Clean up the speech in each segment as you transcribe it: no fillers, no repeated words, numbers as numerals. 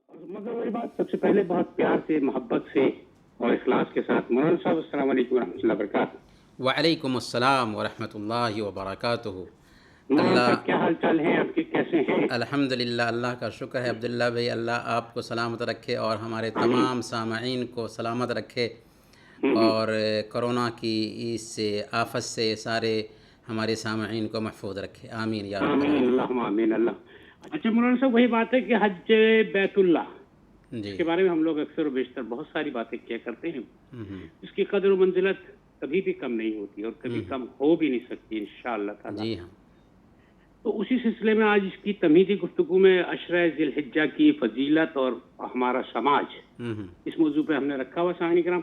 مگر وہی بات سب سے پہلے بہت پیار سے محبت سے اور اخلاص کے ساتھ مولانا صاحب السلام علیکم ورحمۃ اللہ وبرکاتہ. وعلیکم السلام ورحمۃ اللہ وبرکاتہ. مولانا اللہ صاحب کیا حال چال ہیں آپ کے, کیسے ہیں؟ الحمد للہ اللہ کا شکر ہے. عبداللہ بھائی اللہ آپ کو سلامت رکھے اور ہمارے آمین. تمام سامعین کو سلامت رکھے ہوں. اور کرونا کی اس آفت سے سارے ہمارے سامعین کو محفوظ رکھے. آمین یا رب آمین العالمین. اللہم آمین اللہ. اچھا مولانا صاحب وہی بات ہے کہ حج بیت اللہ اس جی. کے بارے میں ہم لوگ اکثر و بیشتر بہت ساری باتیں کیا کرتے ہیں. ہوں. اس کی قدر و منزلت کبھی بھی کم نہیں ہوتی اور کبھی کم ہو بھی نہیں سکتی انشاءاللہ تعالی. جی ہاں. تو اسی سلسلے میں آج اس کی تمہیدی گفتگو میں عشرہ ذی الحجہ کی فضیلت اور ہمارا سماج اس موضوع پہ ہم نے رکھا ہوا سامعین کرام.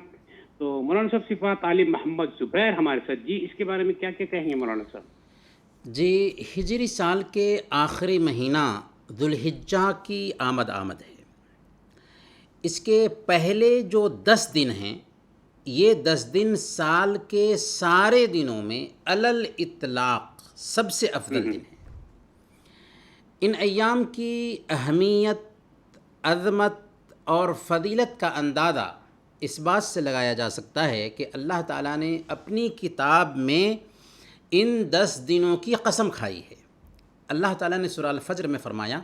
تو مولانا صاحب صفات عالم محمد زبیر ہمارے ساتھ. جی اس کے بارے میں کیا کیا کہیں گے مولانا صاحب؟ جی ہجری سال کے آخری مہینہ ذوالحجہ کی آمد ہے. اس کے پہلے جو 10 دن ہیں یہ 10 دن سال کے سارے دنوں میں علی الاطلاق سب سے افضل دن ہیں. ان ایام کی اہمیت، عظمت اور فضیلت کا اندازہ اس بات سے لگایا جا سکتا ہے کہ اللہ تعالیٰ نے اپنی کتاب میں ان 10 دنوں کی قسم کھائی ہے. اللہ تعالیٰ نے سورہ الفجر میں فرمایا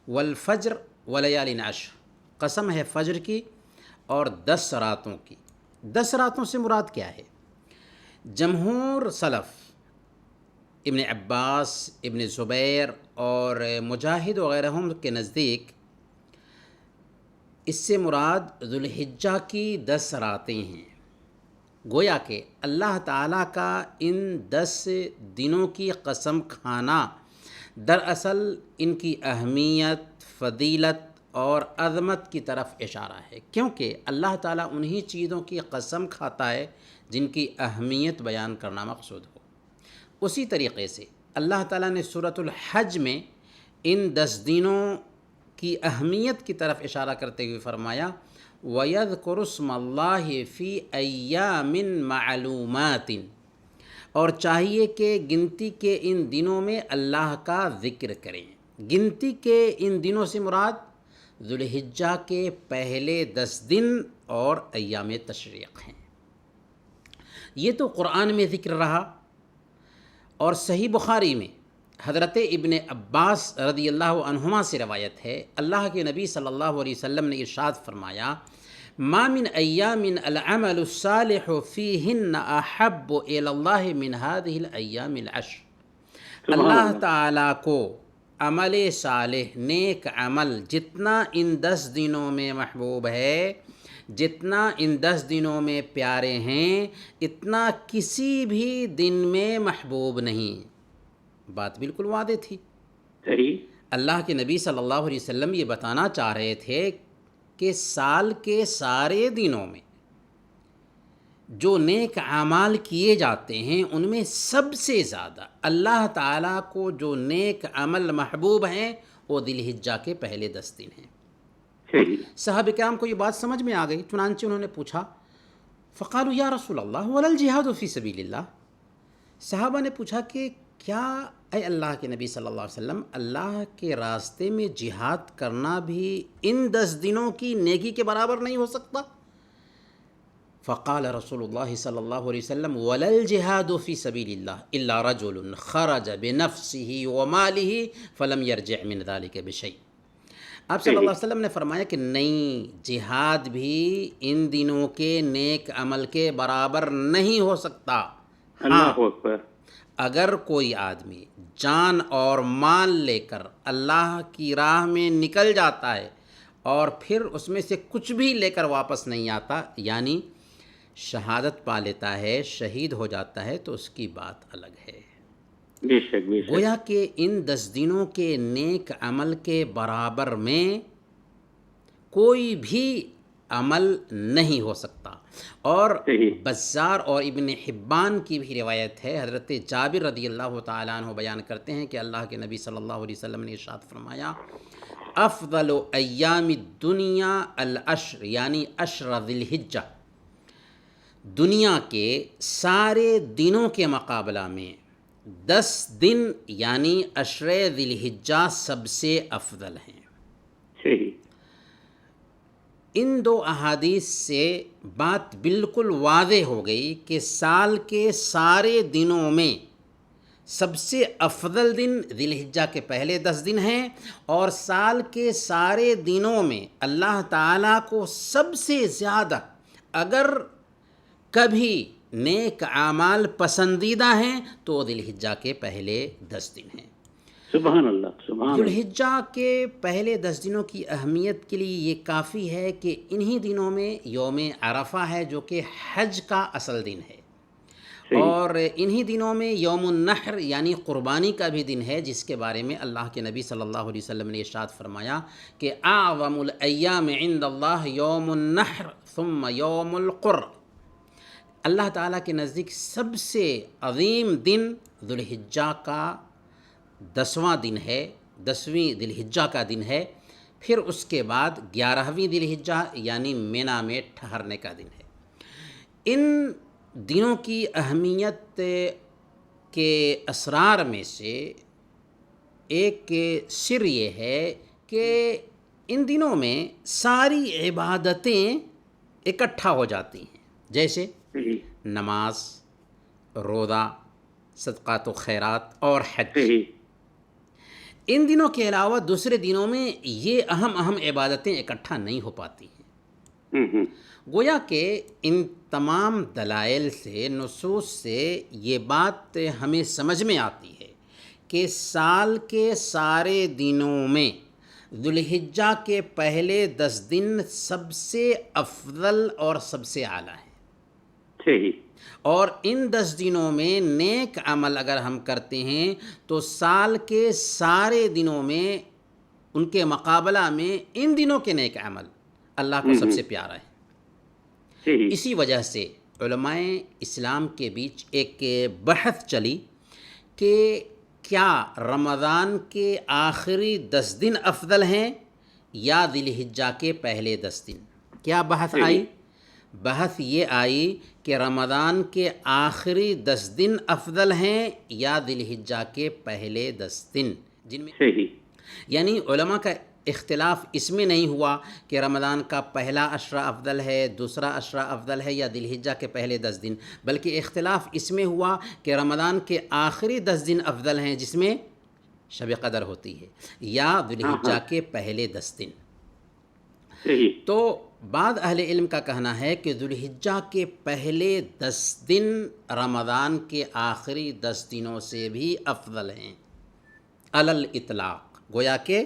والفجر ولیال عشر، قسم ہے فجر کی اور 10 راتوں کی. 10 راتوں سے مراد کیا ہے؟ جمہور سلف ابن عباس، ابن زبیر اور مجاہد وغیرہ کے نزدیک اس سے مراد ذوالحجہ کی 10 راتیں ہیں. گویا کہ اللہ تعالیٰ کا ان 10 دنوں کی قسم کھانا دراصل ان کی اہمیت، فضیلت اور عظمت کی طرف اشارہ ہے، کیونکہ اللہ تعالیٰ انہی چیزوں کی قسم کھاتا ہے جن کی اہمیت بیان کرنا مقصود ہو. اسی طریقے سے اللہ تعالیٰ نے سورۃ الحج میں ان 10 دنوں کی اہمیت کی طرف اشارہ کرتے ہوئے فرمایا وَيَذْكُرُ اسْمَ اللَّهِ فِي أَيَّامٍ مَعْلُومَاتٍ، اور چاہیے کہ گنتی کے ان دنوں میں اللہ کا ذکر کریں. گنتی کے ان دنوں سے مراد ذوالحجہ کے پہلے 10 دن اور ایام تشریق ہیں. یہ تو قرآن میں ذکر رہا. اور صحیح بخاری میں حضرت ابن عباس رضی اللہ عنہما سے روایت ہے، اللہ کے نبی صلی اللہ علیہ وسلم نے ارشاد فرمایا ما من ایام العمل الصالح فیہن احب الی اللہ من هذه الایام العشر. اللہ تعالیٰ کو عمل صالح، نیک عمل جتنا ان 10 دنوں میں محبوب ہے، جتنا ان 10 دنوں میں پیارے ہیں، اتنا کسی بھی دن میں محبوب نہیں. بات بالکل واضح تھی. صحیح. اللہ کے نبی صلی اللہ علیہ وسلم یہ بتانا چاہ رہے تھے کہ سال کے سارے دنوں میں جو نیک اعمال کیے جاتے ہیں ان میں سب سے زیادہ اللہ تعالیٰ کو جو نیک عمل محبوب ہیں وہ ذوالحجہ کے پہلے 10 دن ہیں. صحابہ کرام کو یہ بات سمجھ میں آ گئی، چنانچہ انہوں نے پوچھا فقالوا یا رسول اللہ ولا الجہاد فی سبیل اللہ. صحابہ نے پوچھا کہ کیا اے اللہ کے نبی صلی اللہ علیہ وسلم اللہ کے راستے میں جہاد کرنا بھی ان 10 دنوں کی نیکی کے برابر نہیں ہو سکتا؟ فقال رسول اللہ صلی اللہ علیہ وسلم ولا الجہاد فی سبیل اللہ الا رجل خرج بنفسه وماله فلم یرجع من ذلک بشیء. آپ صلی اللہ علیہ وسلم نے فرمایا کہ نہیں، جہاد بھی ان دنوں کے نیک عمل کے برابر نہیں ہو سکتا. اللہ اکبر. اگر کوئی آدمی جان اور مال لے کر اللہ کی راہ میں نکل جاتا ہے اور پھر اس میں سے کچھ بھی لے کر واپس نہیں آتا، یعنی شہادت پا لیتا ہے، شہید ہو جاتا ہے، تو اس کی بات الگ ہے. بے شک بے شک. گویا کہ ان 10 دنوں کے نیک عمل کے برابر میں کوئی بھی عمل نہیں ہو سکتا. اور بزار اور ابن حبان کی بھی روایت ہے، حضرت جابر رضی اللہ تعالیٰ عنہ بیان کرتے ہیں کہ اللہ کے نبی صلی اللہ علیہ وسلم نے ارشاد فرمایا افضل ایام الدنیا العشر، یعنی عشر ذی الحجہ، دنیا کے سارے دنوں کے مقابلہ میں 10 دن یعنی عشر ذی الحجہ سب سے افضل ہیں. صحیح. ان دو احادیث سے بات بالکل واضح ہو گئی کہ سال کے سارے دنوں میں سب سے افضل دن ذی الحجہ کے پہلے 10 دن ہیں، اور سال کے سارے دنوں میں اللہ تعالیٰ کو سب سے زیادہ اگر کبھی نیک اعمال پسندیدہ ہیں تو ذی الحجہ کے پہلے 10 دن ہیں۔ سبحان اللہ، سبحان ذی اللہ۔ الحجہ کے پہلے 10 دنوں کی اہمیت کے لیے یہ کافی ہے کہ انہی دنوں میں یوم عرفہ ہے جو کہ حج کا اصل دن ہے، اور انہی دنوں میں یوم النحر یعنی قربانی کا بھی دن ہے، جس کے بارے میں اللہ کے نبی صلی اللہ علیہ وسلم نے ارشاد فرمایا کہ اعظم الایام عند اللہ یوم النحر ثم یوم القر۔ اللہ تعالیٰ کے نزدیک سب سے عظیم دن ذی الحجہ کا 10واں دن ہے، 10ویں ذی الحجہ کا دن ہے، پھر اس کے بعد 11ویں ذی الحجہ یعنی مینا میں ٹھہرنے کا دن ہے۔ ان دنوں کی اہمیت کے اسرار میں سے ایک سر یہ ہے کہ ان دنوں میں ساری عبادتیں اکٹھا ہو جاتی ہیں، جیسے نماز، روزہ، صدقات و خیرات اور حج۔ ان دنوں کے علاوہ دوسرے دنوں میں یہ اہم عبادتیں اکٹھا نہیں ہو پاتی ہیں۔ گویا کہ ان تمام دلائل سے، نصوص سے یہ بات ہمیں سمجھ میں آتی ہے کہ سال کے سارے دنوں میں ذی الحجہ کے پہلے 10 دن سب سے افضل اور سب سے اعلیٰ ہیں، اور ان 10 دنوں میں نیک عمل اگر ہم کرتے ہیں تو سال کے سارے دنوں میں ان کے مقابلہ میں ان دنوں کے نیک عمل اللہ کو سب سے پیارا ہے۔ اسی وجہ سے علماء اسلام کے بیچ ایک بحث چلی کہ کیا رمضان کے آخری 10 دن افضل ہیں یا ذی الحجہ کے پہلے 10 دن؟ کیا بحث آئی؟ بحث یہ آئی کہ رمضان کے آخری 10 دن افضل ہیں یا ذی الحجہ کے پہلے 10 دن، جن میں یعنی علماء کا اختلاف اس میں نہیں ہوا کہ رمضان کا پہلا عشرہ افضل ہے، دوسرا عشرہ افضل ہے یا ذی الحجہ کے پہلے 10 دن، بلکہ اختلاف اس میں ہوا کہ رمضان کے آخری 10 دن افضل ہیں جس میں شب قدر ہوتی ہے، یا ذی الحجہ کے پہلے 10 دن۔ تو بعض اہل علم کا کہنا ہے کہ ذی الحجہ کے پہلے 10 دن رمضان کے آخری 10 دنوں سے بھی افضل ہیں علی الاطلاق۔ گویا کہ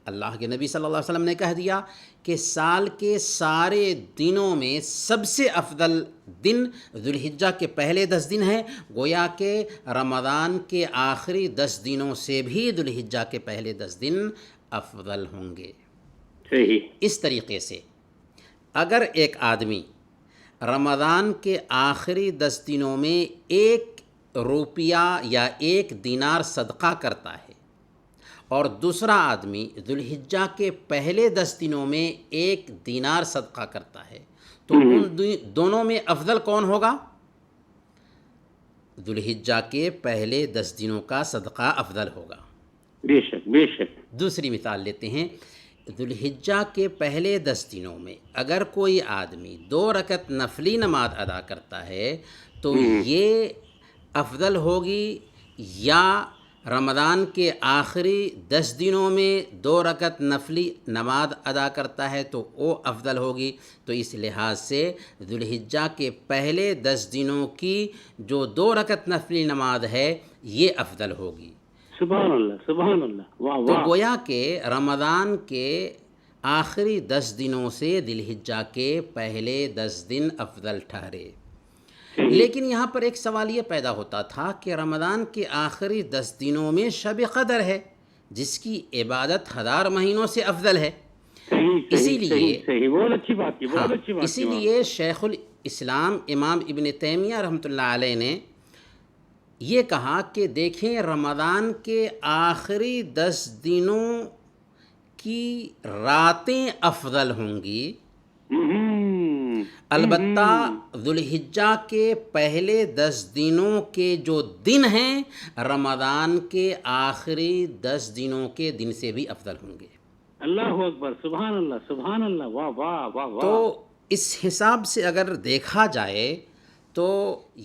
اللہ کے نبی صلی اللہ علیہ وسلم نے کہہ دیا کہ سال کے سارے دنوں میں سب سے افضل دن ذی الحجہ کے پہلے 10 دن ہیں، گویا کہ رمضان کے آخری 10 دنوں سے بھی ذی الحجہ کے پہلے 10 دن افضل ہوں گے۔ اس طریقے سے اگر ایک آدمی رمضان کے آخری 10 دنوں میں 1 روپیہ یا 1 دینار صدقہ کرتا ہے، اور دوسرا آدمی ذی الحجہ کے پہلے 10 دنوں میں 1 دینار صدقہ کرتا ہے، تو ان دونوں میں افضل کون ہوگا؟ ذی الحجہ کے پہلے 10 دنوں کا صدقہ افضل ہوگا۔ بے شک، بے شک۔ دوسری مثال لیتے ہیں، ذی الحجہ کے پہلے 10 دنوں میں اگر کوئی آدمی 2 رکعت نفلی نماز ادا کرتا ہے تو یہ افضل ہوگی، یا رمضان کے آخری 10 دنوں میں 2 رکعت نفلی نماز ادا کرتا ہے تو وہ افضل ہوگی۔ تو اس لحاظ سے ذی الحجہ کے پہلے 10 دنوں کی جو 2 رکعت نفلی نماز ہے یہ افضل ہوگی۔ سبحان اللہ، سبحان اللہ، واہ تو واہ۔ گویا کہ رمضان کے آخری 10 دنوں سے ذی الحجہ کے پہلے 10 دن افضل ٹھہرے۔ لیکن یہاں پر ایک سوال یہ پیدا ہوتا تھا کہ رمضان کے آخری 10 دنوں میں شب قدر ہے جس کی عبادت 1000 مہینوں سے افضل ہے۔ اسی لیے بہت اچھی بات کی، بہت اچھی بات کی۔ اسی لیے شیخ الاسلام امام ابن تیمیہ رحمۃ اللہ علیہ نے یہ کہا کہ دیکھیں رمضان کے آخری 10 دنوں کی راتیں افضل ہوں گی، البتہ ذی الحجہ کے پہلے 10 دنوں کے جو دن ہیں رمضان کے آخری 10 دنوں کے دن سے بھی افضل ہوں گے۔ اللہ اکبر، سبحان اللہ، سبحان اللہ، واہ واہ واہ واہ. تو اس حساب سے اگر دیکھا جائے تو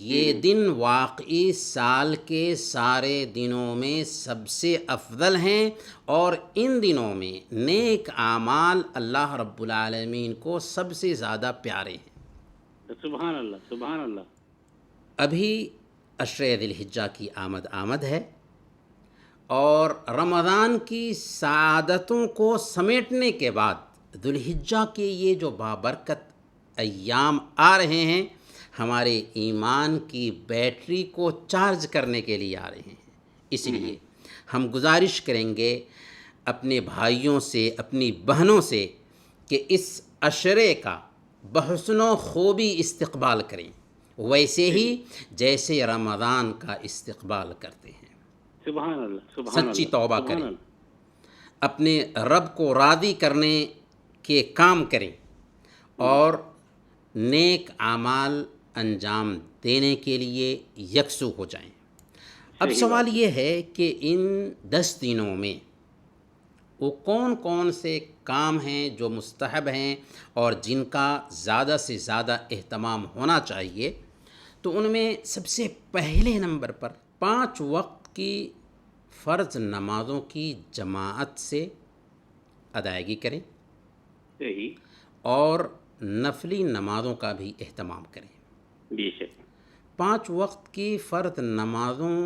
یہ دن واقعی سال کے سارے دنوں میں سب سے افضل ہیں، اور ان دنوں میں نیک اعمال اللہ رب العالمین کو سب سے زیادہ پیارے ہیں۔ سبحان اللہ، سبحان اللہ. ابھی عشرہ ذی الحجہ کی آمد ہے، اور رمضان کی سعادتوں کو سمیٹنے کے بعد ذی الحجہ کے یہ جو بابرکت ایام آ رہے ہیں، ہمارے ایمان کی بیٹری کو چارج کرنے کے لیے آ رہے ہیں۔ اس لیے ہم گزارش کریں گے اپنے بھائیوں سے، اپنی بہنوں سے، کہ اس عشرے کا بحسن و خوبی استقبال کریں، ویسے ہی جیسے رمضان کا استقبال کرتے ہیں۔ سبحان اللہ، سبحان اللہ، سچی توبہ سبحان کریں، اللہ. اپنے رب کو راضی کرنے کے کام کریں، اور نیک اعمال انجام دینے کے لیے یکسو ہو جائیں۔ اب سوال یہ ہے کہ ان 10 دنوں میں وہ کون کون سے کام ہیں جو مستحب ہیں اور جن کا زیادہ سے زیادہ اہتمام ہونا چاہیے؟ تو ان میں سب سے پہلے نمبر پر 5 وقت کی فرض نمازوں کی جماعت سے ادائیگی کریں، صحیح. اور نفلی نمازوں کا بھی اہتمام کریں۔ بے شک. 5 وقت کی فرض نمازوں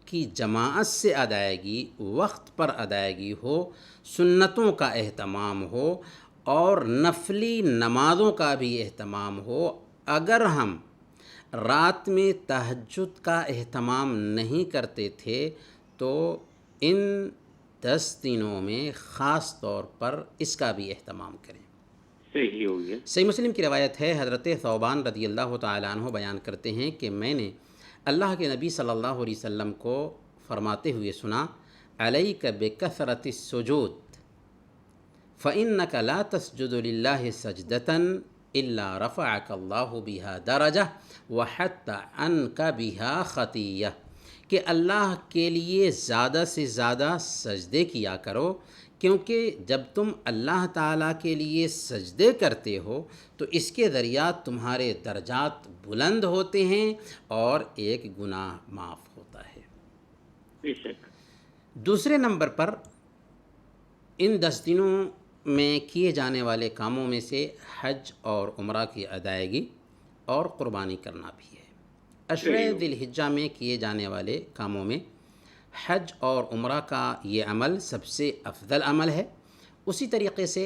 کی جماعت سے ادائیگی، وقت پر ادائیگی ہو، سنتوں کا اہتمام ہو، اور نفلی نمازوں کا بھی اہتمام ہو۔ اگر ہم رات میں تہجد کا اہتمام نہیں کرتے تھے تو ان 10 دنوں میں خاص طور پر اس کا بھی اہتمام کریں۔ صحیح ہو گیا. صحیح مسلم کی روایت ہے، حضرت ثوبان رضی اللہ تعالیٰ عنہ بیان کرتے ہیں کہ میں نے اللہ کے نبی صلی اللہ علیہ وسلم کو فرماتے ہوئے سنا، علیک بکثرۃ السجود فإنک لا تسجد للہ سجدۃ الا رفعک اللہ بہا درجہ وحط عنک بہا خطیہ، کہ اللہ کے لیے زیادہ سے زیادہ سجدے کیا کرو، کیونکہ جب تم اللہ تعالیٰ کے لیے سجدے کرتے ہو تو اس کے ذریعہ تمہارے درجات بلند ہوتے ہیں اور ایک گناہ معاف ہوتا ہے۔ بے شک. دوسرے نمبر پر ان 10 دنوں میں کیے جانے والے کاموں میں سے حج اور عمرہ کی ادائیگی اور قربانی کرنا بھی ہے۔ عشرہ ذی الحجہ میں کیے جانے والے کاموں میں حج اور عمرہ کا یہ عمل سب سے افضل عمل ہے۔ اسی طریقے سے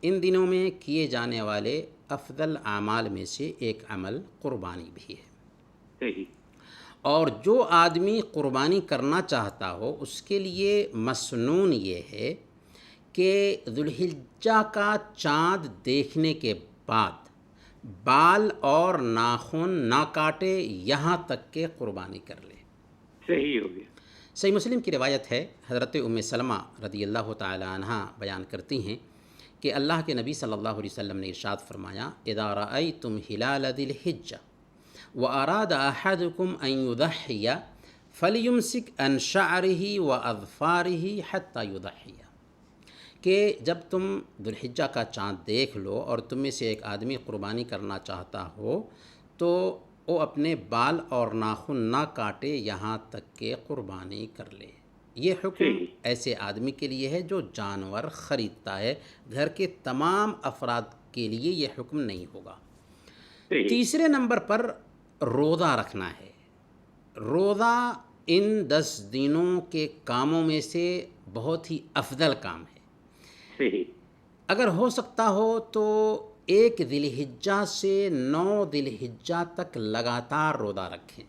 ان دنوں میں کیے جانے والے افضل اعمال میں سے ایک عمل قربانی بھی ہے۔ صحیح. اور جو آدمی قربانی کرنا چاہتا ہو اس کے لیے مسنون یہ ہے کہ ذی الحجہ کا چاند دیکھنے کے بعد بال اور ناخن نہ کاٹے یہاں تک کہ قربانی کر لے۔ صحیح ہو گیا. صحیح مسلم کی روایت ہے، حضرت ام سلمہ رضی اللہ تعالی عنہ بیان کرتی ہیں کہ اللہ کے نبی صلی اللہ علیہ وسلم نے ارشاد فرمایا، اذا رأیتم ہلال ذی الحجہ واراد احدکم ان یضحی فلیمسک عن شعرہ واظفارہ حتی یضحی، کہ جب تم ذی الحجہ کا چاند دیکھ لو اور تم میں سے ایک آدمی قربانی کرنا چاہتا ہو تو وہ اپنے بال اور ناخن نہ کاٹے یہاں تک کہ قربانی کر لے۔ یہ حکم ایسے آدمی کے لیے ہے جو جانور خریدتا ہے، گھر کے تمام افراد کے لیے یہ حکم نہیں ہوگا۔ تیسرے نمبر پر روزہ رکھنا ہے۔ روزہ ان 10 دنوں کے کاموں میں سے بہت ہی افضل کام ہے۔ صحیح. اگر ہو سکتا ہو تو 1 ذی الحجہ سے 9 ذی الحجہ تک لگاتار روزہ رکھیں۔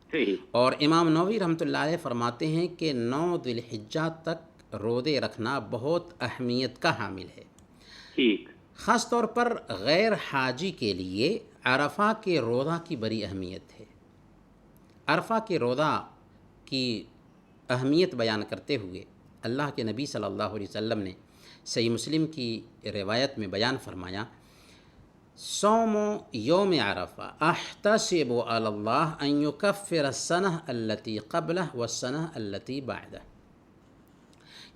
صحیح. اور امام نووی رحمۃ اللہ علیہ فرماتے ہیں کہ 9 ذی الحجہ تک روزے رکھنا بہت اہمیت کا حامل ہے۔ ٹھیک. خاص طور پر غیر حاجی کے لیے عرفہ کے روزہ کی بڑی اہمیت ہے۔ عرفہ کے روزہ کی اہمیت بیان کرتے ہوئے اللہ کے نبی صلی اللہ علیہ وسلم نے صحیح مسلم کی روایت میں بیان فرمایا، صوم یوم عرفہ احتسب علی اللہ ان یکفر السنہ التی قبلہ والسنہ التی بعدہ،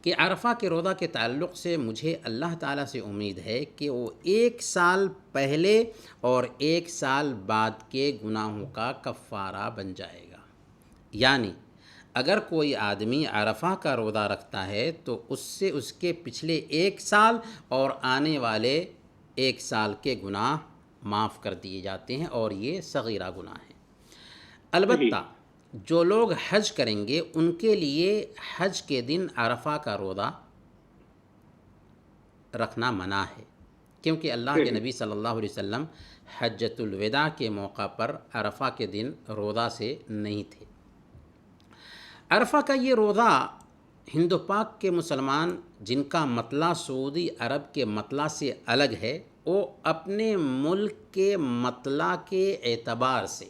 کہ عرفہ کے روزہ کے تعلق سے مجھے اللہ تعالیٰ سے امید ہے کہ وہ 1 سال پہلے اور 1 سال بعد کے گناہوں کا کفارہ بن جائے گا۔ یعنی اگر کوئی آدمی عرفہ کا روزہ رکھتا ہے تو اس سے اس کے پچھلے 1 سال اور آنے والے 1 سال کے گناہ معاف کر دیے جاتے ہیں، اور یہ صغیرہ گناہ ہیں۔ البتہ جو لوگ حج کریں گے ان کے لیے حج کے دن عرفہ کا روزہ رکھنا منع ہے، کیونکہ اللہ کے نبی صلی اللہ علیہ وسلم حجۃ الوداع کے موقع پر عرفہ کے دن روزہ سے نہیں تھے۔ عرفہ کا یہ روزہ ہند و پاک کے مسلمان جن کا مطلع سعودی عرب کے مطلع سے الگ ہے، وہ اپنے ملک کے مطلع کے اعتبار سے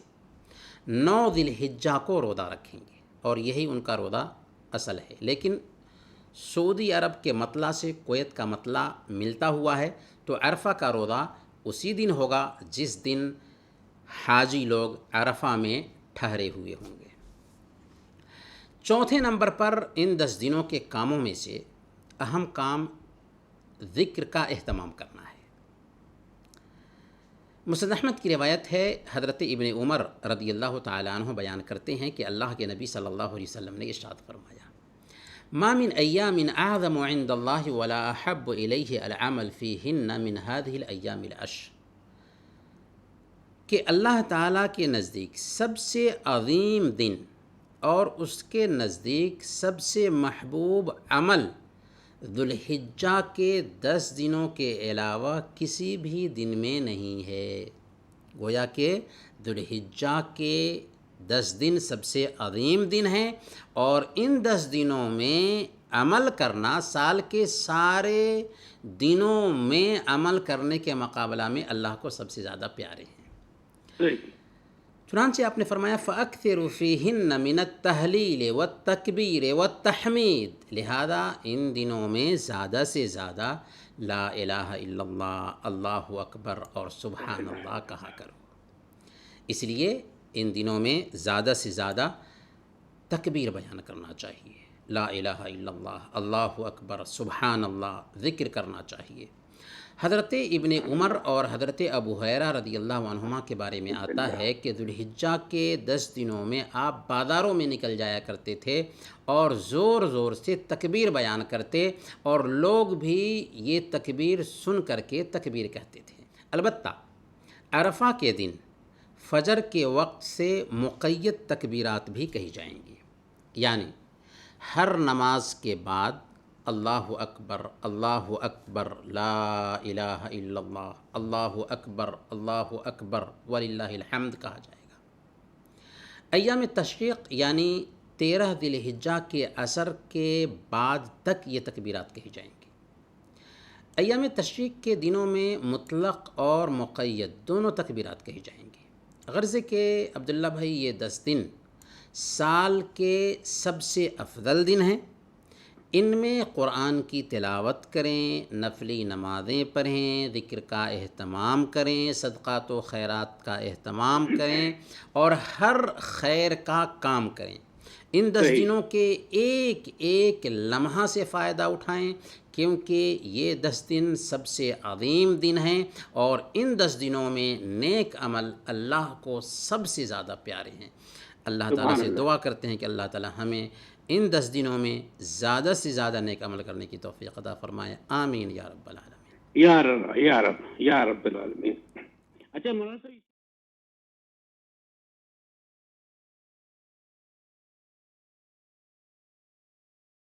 9 ذی الحجہ کو روزہ رکھیں گے، اور یہی ان کا روزہ اصل ہے۔ لیکن سعودی عرب کے مطلع سے کویت کا مطلع ملتا ہوا ہے، تو عرفہ کا روزہ اسی دن ہوگا جس دن حاجی لوگ عرفہ میں ٹھہرے ہوئے ہوں گے۔ چوتھے نمبر پر ان 10 دنوں کے کاموں میں سے اہم کام ذکر کا اہتمام کرنا ہے۔ مسند احمد کی روایت ہے، حضرت ابن عمر رضی اللہ تعالیٰ عنہ بیان کرتے ہیں کہ اللہ کے نبی صلی اللہ علیہ وسلم نے ارشاد فرمایا، ما من ایام اعظم عند اللہ ولا احب الیہ العمل فیہن من هذه الایام العشر، کہ اللہ تعالیٰ کے نزدیک سب سے عظیم دن اور اس کے نزدیک سب سے محبوب عمل ذوالحجہ کے 10 دنوں کے علاوہ کسی بھی دن میں نہیں ہے۔ گویا کہ ذوالحجہ کے 10 دن سب سے عظیم دن ہیں، اور ان 10 دنوں میں عمل کرنا سال کے سارے دنوں میں عمل کرنے کے مقابلہ میں اللہ کو سب سے زیادہ پیارے ہیں۔ چنانچہ آپ نے فرمایا فَأَكْثِرُ فِيهِنَّ مِنَ التَّهْلِيلِ وَالتَّكْبِيرِ وَالتَّحْمِيدِ، لہذا ان دنوں میں زیادہ سے زیادہ لا الہ الا اللہ، اللہ اکبر اور سبحان اللہ کہا کرو۔ اس لیے ان دنوں میں زیادہ سے زیادہ تکبیر بیان کرنا چاہیے، لا الہ الا اللہ، اللہ اکبر، سبحان اللہ ذکر کرنا چاہیے۔ حضرت ابن عمر اور حضرت ابو ہریرہ رضی اللہ عنہما کے بارے میں آتا ہے کہ ذوالحجہ کے 10 دنوں میں آپ بازاروں میں نکل جایا کرتے تھے اور زور زور سے تکبیر بیان کرتے، اور لوگ بھی یہ تکبیر سن کر کے تکبیر کہتے تھے۔ البتہ عرفہ کے دن فجر کے وقت سے مقید تکبیرات بھی کہی جائیں گی، یعنی ہر نماز کے بعد اللہ اکبر لا الہ الا اللہ، اللہ اکبر وللہ الحمد کہا جائے گا۔ ایام تشریق یعنی 13 ذی الحجہ کے عصر کے بعد تک یہ تکبیرات کہی جائیں گی۔ ایام تشریق کے دنوں میں مطلق اور مقید دونوں تکبیرات کہی جائیں گی، غرض کہ عبداللہ بھائی یہ 10 دن سال کے سب سے افضل دن ہیں۔ ان میں قرآن کی تلاوت کریں، نفلی نمازیں پڑھیں، ذکر کا اہتمام کریں، صدقات و خیرات کا اہتمام کریں، اور ہر خیر کا کام کریں۔ ان 10 دنوں کے ایک ایک لمحہ سے فائدہ اٹھائیں، کیونکہ یہ 10 دن سب سے عظیم دن ہیں، اور ان 10 دنوں میں نیک عمل اللہ کو سب سے زیادہ پیارے ہیں۔ اللہ تعالیٰ سے دعا کرتے ہیں کہ اللہ تعالیٰ ہمیں ان 10 دنوں میں زیادہ سے زیادہ نیک عمل کرنے کی توفیق عطا فرمائے، آمین یا رب العالمین۔ یا رب العالمین۔ اچھا مولانا صاحب